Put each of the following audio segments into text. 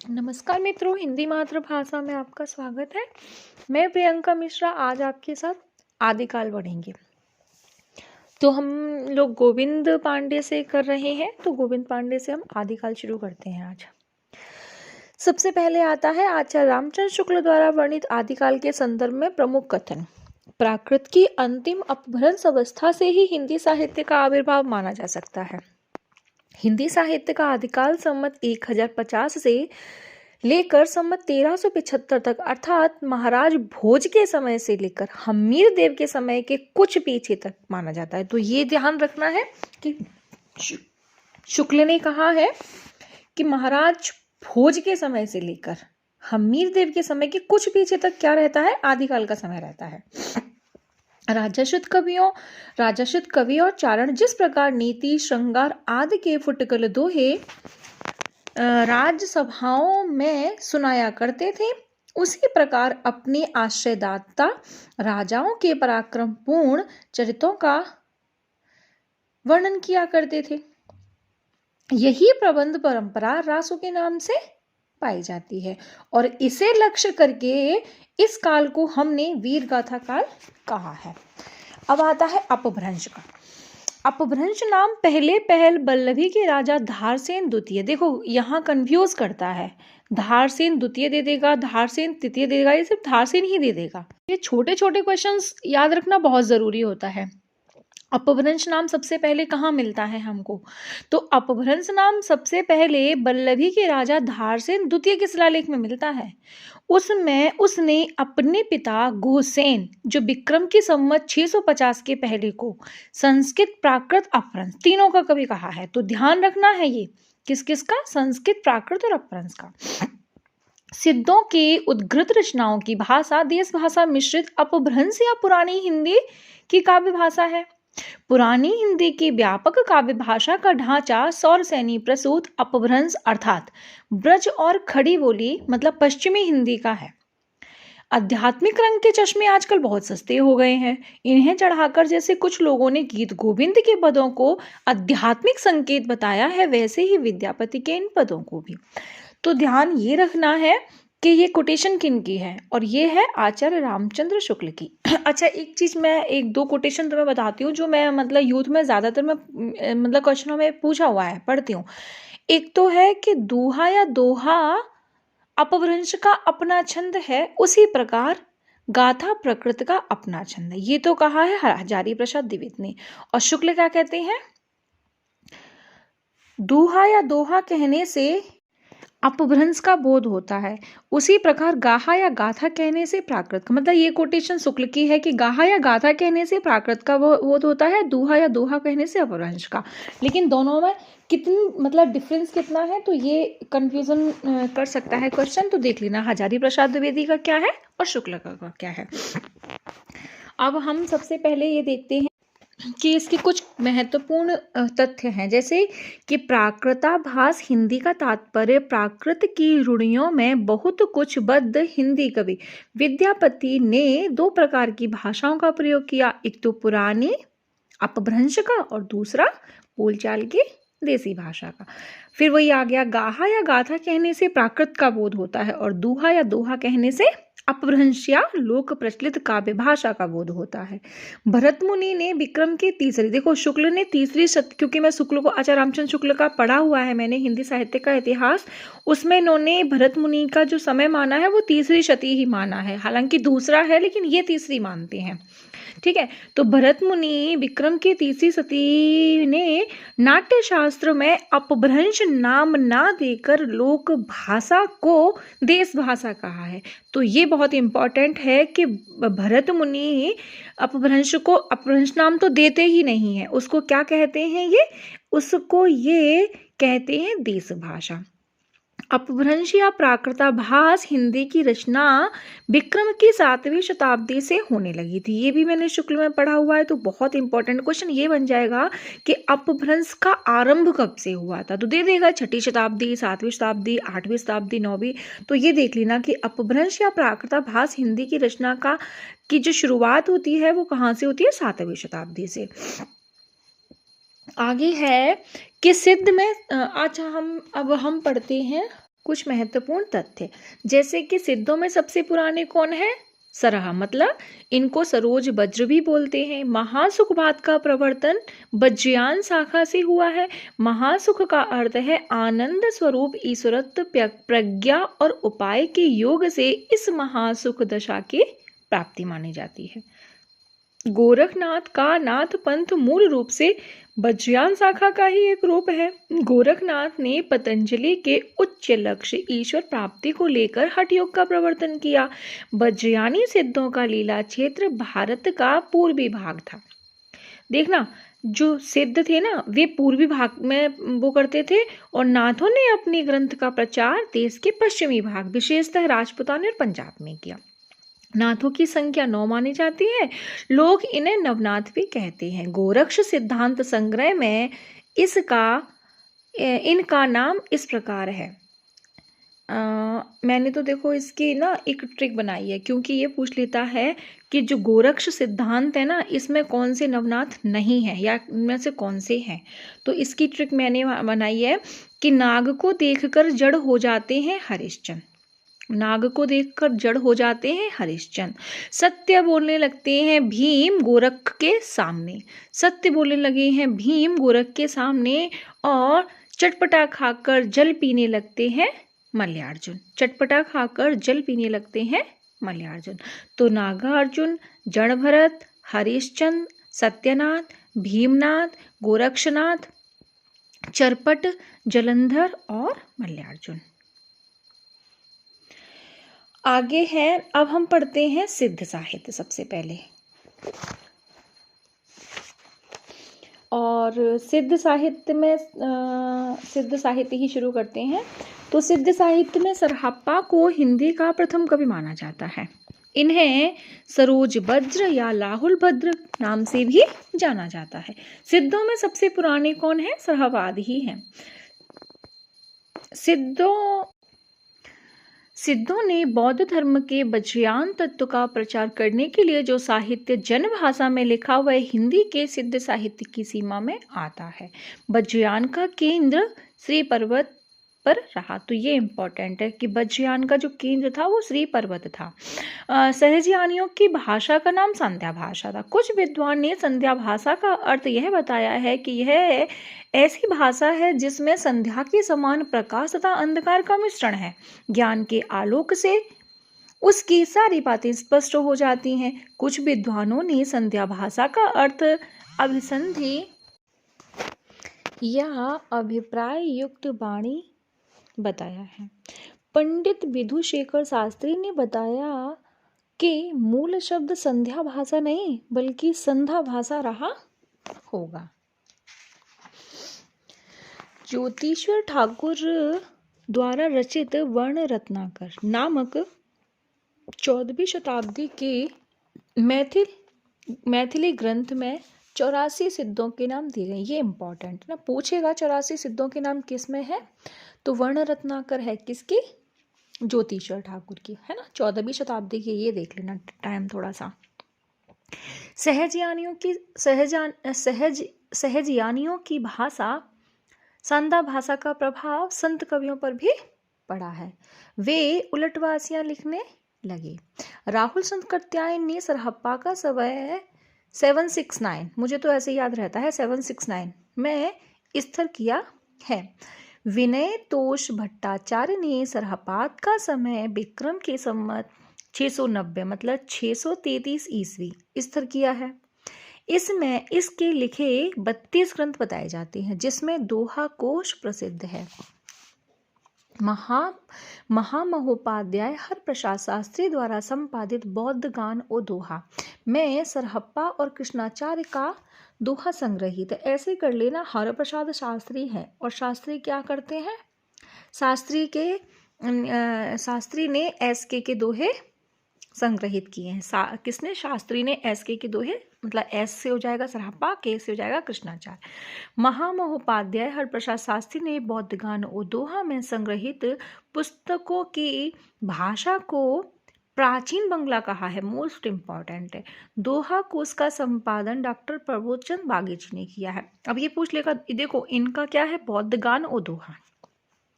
नमस्कार मित्रों, हिंदी मातृभाषा में आपका स्वागत है। मैं प्रियंका मिश्रा आज आपके साथ आदिकाल पढ़ेंगे। तो हम लोग गोविंद पांडे से कर रहे हैं, तो गोविंद पांडे से हम आदिकाल शुरू करते हैं आज। सबसे पहले आता है आचार्य रामचंद्र शुक्ल द्वारा वर्णित आदिकाल के संदर्भ में प्रमुख कथन। प्राकृत की अंतिम अपभ्रंश अवस्था से ही हिंदी साहित्य का आविर्भाव माना जा सकता है। हिंदी साहित्य का आदिकाल संमत 1050 से लेकर संमत 1375 तक अर्थात महाराज भोज के समय से लेकर हम्मीर देव के समय के कुछ पीछे तक माना जाता है। तो ये ध्यान रखना है कि शुक्ल ने कहा है कि महाराज भोज के समय से लेकर हम्मीर देव के समय के कुछ पीछे तक क्या रहता है, आदिकाल का समय रहता है। राजसूत कवि और चारण जिस प्रकार नीति, श्रृंगार आदि के फुटकल दोहे राजसभाओं में सुनाया करते थे, उसी प्रकार अपने आश्रयदाता राजाओं के पराक्रमपूर्ण चरित्रों का वर्णन किया करते थे। यही प्रबंध परंपरा रासों के नाम से पाई जाती है और इसे लक्ष्य करके इस काल को हमने वीर गाथा काल कहा है। अब आता है अपभ्रंश का। अपभ्रंश नाम पहल बल्लभी के राजा धारसेन द्वितीय, देखो यहाँ कंफ्यूज करता है, धारसेन द्वितीय दे देगा, धारसेन तृतीय दे देगा, ये सिर्फ धारसेन ही दे देगा। ये छोटे छोटे क्वेश्चंस याद रखना बहुत जरूरी होता है। अपभ्रंश नाम सबसे पहले कहाँ मिलता है हमको, तो अपभ्रंश नाम सबसे पहले बल्लभी के राजा धारसेन द्वितीय के शिलालेख में मिलता है। उसमें उसने अपने पिता गोसेन, जो विक्रम की संवत 650 के पहले को, संस्कृत, प्राकृत, अपभ्रंश तीनों का कभी कहा है। तो ध्यान रखना है ये किस किस का, संस्कृत, प्राकृत और अपभ्रंश का। सिद्धों के उद्गृत रचनाओं की भाषा देश भाषा मिश्रित अपभ्रंश या पुरानी हिंदी की काव्य भाषा है। पुरानी हिंदी की व्यापक काव्य भाषा का ढांचा सौरसैनी प्रसूत अपभ्रंश अर्थात ब्रज और खड़ी बोली मतलब पश्चिमी हिंदी का है। आध्यात्मिक रंग के चश्मे आजकल बहुत सस्ते हो गए हैं, इन्हें चढ़ाकर जैसे कुछ लोगों ने गीत गोविंद के पदों को आध्यात्मिक संकेत बताया है, वैसे ही विद्यापति के इन पदों को भी। तो ध्यान ये रखना है कि ये कोटेशन किन की है, और ये है आचार्य रामचंद्र शुक्ल की। अच्छा, एक चीज मैं एक दो कोटेशन तुम्हें बताती हूँ जो मैं मतलब यूथ में ज्यादातर मैं मतलब क्वेश्चनों में पूछा हुआ है, पढ़ती हूँ। एक तो है कि दूहा या दोहा अपभ्रंश का अपना छंद है, उसी प्रकार गाथा प्रकृत का अपना छंद है। ये तो कहा है हजारी प्रसाद द्विवेदी ने। और शुक्ल क्या कहते हैं, दूहा या दोहा कहने से अपभ्रंश का बोध होता है, उसी प्रकार गाहा या गाथा कहने से प्राकृत का, मतलब ये कोटेशन शुक्ल की है कि गाहा या गाथा कहने से प्राकृत का बोध होता है, दूहा या दोहा कहने से अपभ्रंश का। लेकिन दोनों में कितनी मतलब डिफरेंस कितना है, तो ये कंफ्यूजन कर सकता है क्वेश्चन। तो देख लेना हजारी प्रसाद द्विवेदी का क्या है और शुक्ल का क्या है। अब हम सबसे पहले ये देखते हैं कि इसके कुछ महत्वपूर्ण तथ्य हैं, जैसे कि प्राकृताभास हिंदी का तात्पर्य प्राकृत की रूढ़ियों में बहुत कुछ बद्ध हिंदी कवि विद्यापति ने दो प्रकार की भाषाओं का प्रयोग किया, एक तो पुरानी अपभ्रंश का और दूसरा बोलचाल की देसी भाषा का। फिर वही आ गया, गाहा या गाथा कहने से प्राकृत का बोध होता है और दूहा या दोहा कहने से अपभ्रंश या लोक प्रचलित काव्य भाषा का बोध होता है। भरत मुनि ने विक्रम के तीसरी, देखो शुक्ल ने तीसरी क्योंकि मैं शुक्ल को आचार्य रामचंद्र शुक्ल का पढ़ा हुआ है मैंने हिंदी साहित्य का इतिहास, उसमें इन्होंने भरत मुनि का जो समय माना है वो तीसरी शती ही माना है, हालांकि दूसरा है लेकिन ये तीसरी मानते हैं। ठीक है, तो भरत मुनि विक्रम की तीसरी सती ने नाट्य शास्त्र में अपभ्रंश नाम ना देकर लोक भाषा को देश भाषा कहा है। तो ये बहुत इंपॉर्टेंट है कि भरत मुनि अपभ्रंश को अपभ्रंश नाम तो देते ही नहीं है, उसको क्या कहते हैं, उसको ये कहते हैं देश भाषा। अपभ्रंश या प्राकृताभास हिंदी की रचना विक्रम की 7वीं शताब्दी से होने लगी थी, ये भी मैंने शुक्ल में पढ़ा हुआ है। तो बहुत इंपॉर्टेंट क्वेश्चन ये बन जाएगा कि अपभ्रंश का आरंभ कब से हुआ था, तो दे देगा 6ठी शताब्दी, 7वीं शताब्दी, 8वीं शताब्दी, 9वीं। तो ये देख लेना कि अपभ्रंश या प्राकृताभास हिंदी की रचना की जो शुरुआत होती है वो कहाँ से होती है, 7वीं शताब्दी से। आगे है कि सिद्ध में, अच्छा हम पढ़ते हैं कुछ महत्वपूर्ण तथ्य, जैसे कि सिद्धों में सबसे पुराने कौन है? सरहा, मतलब इनको सरोज वज्र भी बोलते हैं। महासुखवाद का प्रवर्तन वज्रयान शाखा से हुआ है। महासुख का अर्थ है आनंद स्वरूप ईश्वरत्व प्रज्ञा और उपाय के योग से इस महासुख दशा की प्राप्ति मानी जाती है। गोरखनाथ का नाथ पंथ मूल रूप से वज्रयान शाखा का ही एक रूप है। गोरखनाथ ने पतंजलि के उच्च लक्ष्य ईश्वर प्राप्ति को लेकर हठ योग का प्रवर्तन किया। वज्रयानी सिद्धों का लीला क्षेत्र भारत का पूर्वी भाग था। देखना, जो सिद्ध थे ना, वे पूर्वी भाग में वो करते थे, और नाथों ने अपने ग्रंथ का प्रचार देश के पश्चिमी भाग, विशेषतः राजपुताने और पंजाब में किया। नाथों की संख्या 9 मानी जाती है। लोग इन्हें नवनाथ भी कहते हैं। गोरक्ष सिद्धांत संग्रह में इनका नाम इस प्रकार है। मैंने तो देखो इसकी ना एक ट्रिक बनाई है, क्योंकि ये पूछ लेता है कि जो गोरक्ष सिद्धांत है ना, इसमें कौन से नवनाथ नहीं है या इनमें से कौन से हैं। तो इसकी ट्रिक मैंने बनाई है कि नाग को देखकर जड़ हो जाते हैं हरिश्चंद्र। नाग को देखकर जड़ हो जाते हैं हरिश्चंद्र। सत्य बोलने लगते हैं भीम गोरख के सामने। सत्य बोलने लगे हैं भीम गोरख के सामने। और चटपटा खाकर जल पीने लगते हैं मल्ल्यार्जुन। चटपटा खाकर जल पीने लगते हैं मल्ल्यार्जुन। तो नागार्जुन, जड़ भरत, हरिश्चंद्र, सत्यनाथ, भीमनाथ, गोरक्षनाथ, चरपट, जलंधर और मल्ल्यार्जुन। आगे है, अब हम पढ़ते हैं सिद्ध साहित्य सबसे पहले। और सिद्ध साहित्य ही शुरू करते हैं। तो सिद्ध साहित्य में सरहप्पा को हिंदी का प्रथम कवि माना जाता है। इन्हें सरोज वज्र या लाहुल भद्र नाम से भी जाना जाता है। सिद्धों में सबसे पुराने कौन है? सरहवाद ही हैं। सिद्धों ने बौद्ध धर्म के वज्रयान तत्व का प्रचार करने के लिए जो साहित्य जन भाषा में लिखा वह हिंदी के सिद्ध साहित्य की सीमा में आता है। वज्रयान का केंद्र श्री पर्वत पर रहा। तो ये इम्पोर्टेंट है कि वज्रयान का जो केंद्र था वो श्री पर्वत था। सहजयानियों की भाषा का नाम संध्या भाषा था। कुछ विद्वान ने संध्या भाषा का अर्थ यह बताया है कि यह ऐसी भाषा है जिसमें संध्या के समान प्रकाश तथा अंधकार का मिश्रण है। ज्ञान के आलोक से उसकी सारी बातें स्पष्ट हो जाती हैं। कुछ विद्वानों ने संध्या भाषा का अर्थ अभिसंधि या अभिप्राय युक्त वाणी बताया है। पंडित विधुशेखर शास्त्री ने बताया कि मूल शब्द संध्या भाषा नहीं बल्कि संध्या भाषा रहा होगा। ज्योतिश्वर ठाकुर द्वारा रचित वर्ण रत्नाकर नामक 14वीं शताब्दी के मैथिली ग्रंथ में 84 सिद्धों के नाम दिए गए। ये इंपॉर्टेंट ना, पूछेगा 84 सिद्धों के नाम किस में है, तो वर्ण रत्नाकर है किसकी? ज्योतिश्वर ठाकुर की, है ना, 14वीं शताब्दी की। ये देख लेना टाइम थोड़ा सा। सहजयानियों की भाषा संध्या भाषा का प्रभाव संत कवियों पर भी पड़ा है। वे उलटवासियां लिखने लगे। राहुल संत कात्यायन ने सरहप्पा का समय 769, मुझे तो ऐसे याद रहता है 769 में स्थिर किया है। विनय तोष भट्टाचार्य ने सरहपात का समय विक्रम के संवत 690 मतलब 633 ईस्वी स्थिर किया है। इसमें इसके लिखे 32 ग्रंथ बताए जाते हैं, जिसमें दोहा कोश प्रसिद्ध है। महामहोपाध्याय हरप्रसाद शास्त्री द्वारा संपादित बौद्ध गान और दोहा में सरहप्पा और कृष्णाचार्य का दोहा संग्रहित है। ऐसे कर लेना, हरप्रसाद शास्त्री है और शास्त्री क्या करते हैं? शास्त्री ने एसके के दोहे संग्रहित किए हैं। किसने? शास्त्री ने एसके के दोहे, मतलब एस से हो जाएगा सरहप्पा, के से हो जाएगा कृष्णाचार्य। महामहोपाध्याय हरप्रसाद शास्त्री ने बौद्ध गान और दोहा में संग्रहित पुस्तकों की भाषा को प्राचीन बंगला कहा है। मोस्ट इम्पॉर्टेंट है। दोहा कोश का संपादन डॉक्टर प्रबोधचंद बागेची ने किया है। अब ये पूछ लेगा, देखो इनका क्या है? बौद्ध गान और दोहा।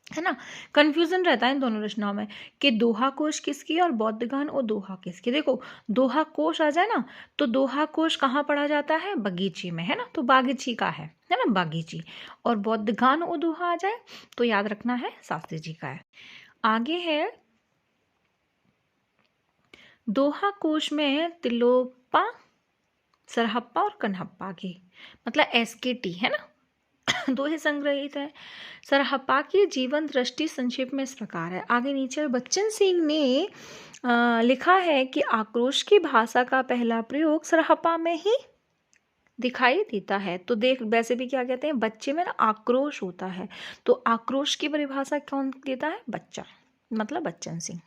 है ना। कंफ्यूजन रहता है इन दोनों रचनाओं में कि दोहा कोश किसकी और बौद्धगान और दोहा किसकी। देखो दोहा कोश आ जाए ना तो दोहा कोश कहाँ पढ़ा जाता है, बगीची में, है ना, तो बागीची का है ना, बागीची। और बौद्धगान और दोहा आ जाए तो याद रखना है शास्त्री जी का है। आगे है दोहा कोश में तिलोप्पा, सरहप्पा और कन्हप्पा की, मतलब SKT, है ना, दोहे संग्रहित है। सरहप्पा की जीवन दृष्टि संक्षेप में इस प्रकार है। आगे नीचे बच्चन सिंह ने लिखा है कि आक्रोश की भाषा का पहला प्रयोग सरहप्पा में ही दिखाई देता है। तो देख वैसे भी क्या कहते हैं, बच्चे में ना आक्रोश होता है, तो आक्रोश की परिभाषा कौन देता है, बच्चा, मतलब बच्चन सिंह।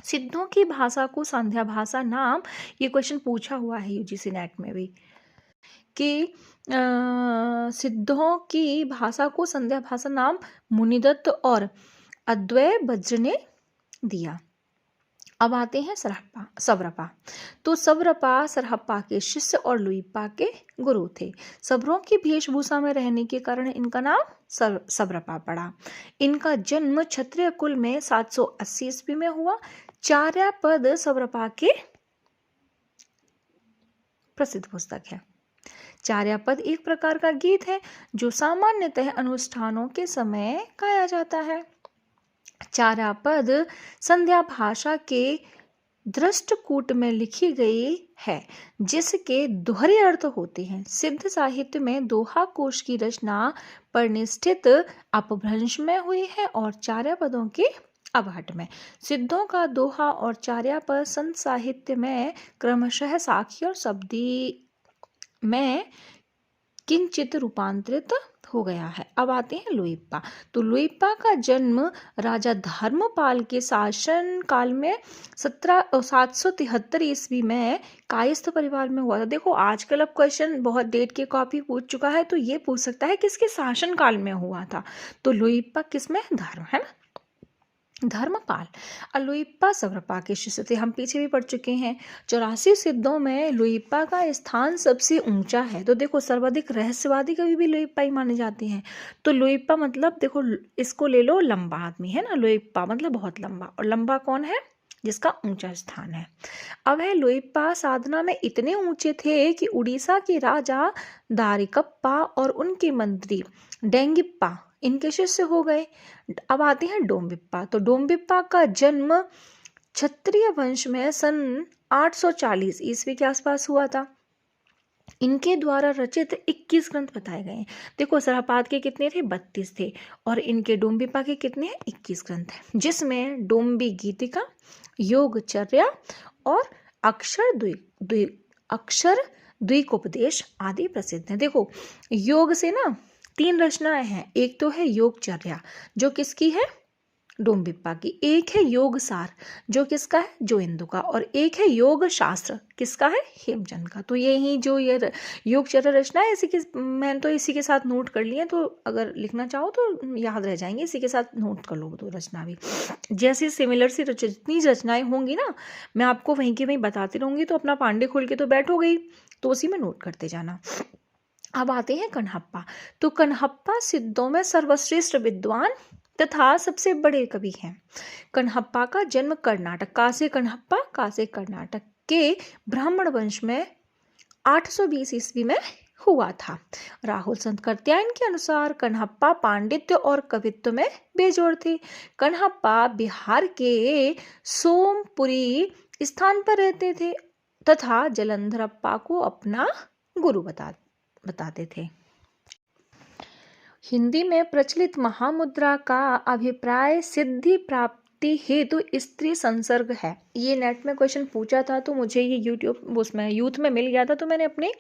सिद्धों की भाषा को संध्या भाषा नाम, ये क्वेश्चन पूछा हुआ है UGC नेट में भी कि सिद्धों की भाषा को संध्या भाषा नाम मुनिदत्त और अद्वैय वज्र ने दिया। अब आते हैं सवरपा। तो सवरपा सरहप्पा के शिष्य और लुइप्पा के गुरु थे। सबरों की वेशभूषा में रहने के कारण इनका नाम सवरपा पड़ा। इनका जन्म क्षत्रिय कुल में 780 ईस्वी में हुआ। चार्यापद सवरपा के प्रसिद्ध पुस्तक है। चार्यापद एक प्रकार का गीत है जो सामान्यतः अनुष्ठानों के समय गाया जाता है। चार्यापद संध्या भाषा के दृष्टकूट में लिखी गई है जिसके दोहरे अर्थ होते हैं। सिद्ध साहित्य में दोहा कोश की रचना परिनिष्ठित अपभ्रंश में हुई है और चार्यापदों के अवहट में। सिद्धों का दोहा और चार्यापद संत साहित्य में क्रमशः साखी और शब्दी में किंचित रूपांतरित हो गया है। अब आते हैं लुइप्पा। तो लुइप्पा का जन्म राजा धर्मपाल के शासन काल में 773 ईस्वी में कायस्थ परिवार में हुआ था। देखो आजकल अब क्वेश्चन बहुत डेट के कॉपी पूछ चुका है, तो ये पूछ सकता है किसके शासन काल में हुआ था। तो लुइप्पा किसमें, धर्म, है ना, धर्मपाल। लुइप्पा सवरपा के शिष्य थे, हम पीछे भी पढ़ चुके हैं। 84 सिद्धों में लुइप्पा का स्थान सबसे ऊंचा है। तो देखो सर्वाधिक रहस्यवादी कवि भी लुइप्पा ही माने जाते हैं। तो लुइप्पा मतलब देखो इसको ले लो, लंबा आदमी, है ना, लुइप्पा मतलब बहुत लंबा, और लंबा कौन है, जिसका ऊंचा स्थान है। अब है लुइप्पा साधना में इतने ऊंचे थे कि उड़ीसा के राजा दारिकप्पा और उनके मंत्री डेंगिप्पा इनके शिष्य हो गए। अब आते हैं डोम्बिप्पा। तो डोम्बिप्पा का जन्म क्षत्रिय वंश में सन 840 ईस्वी के आसपास हुआ था। इनके द्वारा रचित 21 ग्रंथ बताए गए हैं। देखो सरहपाद के कितने थे, 32 थे, और इनके डोम्बिप्पा के कितने हैं, 21 ग्रंथ हैं, जिसमें डोम्बी गीतिका, योगचर्या और अक्षर द्विकोपदेश आदि प्रसिद्ध हैं। देखो योग से ना 3 रचनाएं हैं। एक तो है योगचर्या जो किसकी है, डोम्बिप्पा की। एक है योग सार जो किसका है, जोइंदु का। और एक है योग शास्त्र किसका है, हेमचंद का। तो यही जो ये योगचर्या रचना है इसी के, मैंने तो इसी के साथ नोट कर लिए, तो अगर लिखना चाहो तो याद रह जाएंगे, इसी के साथ नोट कर लो तो रचना भी। जैसी सिमिलर सी जितनी रचनाएं होंगी ना मैं आपको वहीं के वहीं बताती रहूंगी, तो अपना पांडे खोल के तो बैठो गई, तो उसी में नोट करते जाना। अब आते हैं कन्हप्पा। तो कन्हप्पा सिद्धों में सर्वश्रेष्ठ विद्वान तथा सबसे बड़े कवि हैं। कन्हप्पा का जन्म कर्नाटक, कासे कन्हप्पा, कासे कर्नाटक के ब्राह्मण वंश में 820 ईस्वी में हुआ था। राहुल संत कात्यायन के अनुसार कन्हप्पा पांडित्य और कवित्व में बेजोड़ थे। कन्हप्पा बिहार के सोमपुरी स्थान पर रहते थे तथा जलंधरप्पा को अपना गुरु बताते थे। हिंदी में प्रचलित महामुद्रा का अभिप्राय सिद्धि प्राप्ति हेतु स्त्री संसर्ग है। ये नेट में क्वेश्चन पूछा था, तो मुझे ये यूट्यूब उसमें यूथ में मिल गया था, तो मैंने अपने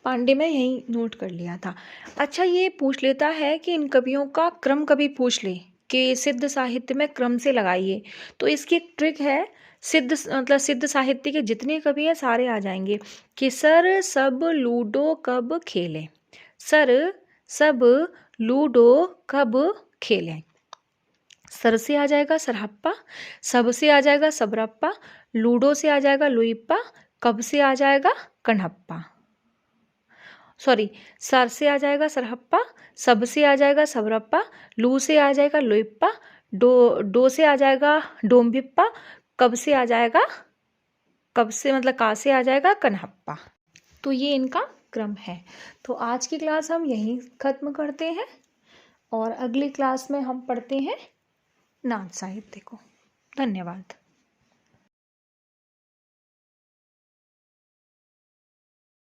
पांडे में यही नोट कर लिया था। अच्छा ये पूछ लेता है कि इन कवियों का क्रम कभी पूछ ले कि सिद्ध साहित्य में क्रम से लगाइए, तो इसकी एक ट्रिक है। सिद्ध साहित्य के जितने कवि हैं सारे आ जाएंगे कि सर सब लूडो कब खेले, सर सब लूडो कब खेलें। सर से आ जाएगा सरहप्पा, सब से आ जाएगा सबरप्पा, लूडो से आ जाएगा लुइप्पा, कब से आ जाएगा कन्हप्पा। सॉरी, सर से आ जाएगा सरहप्पा, सब से आ जाएगा सबरप्पा, लू से आ जाएगा लुइप्पा, डो से आ जाएगा डोम्भिप्पा, कब से आ जाएगा, कब से मतलब का से आ जाएगा कन्हप्पा। तो ये इनका क्रम है। तो आज की क्लास हम यहीं ख़त्म करते हैं और अगली क्लास में हम पढ़ते हैं नाथ साहित्य को। धन्यवाद।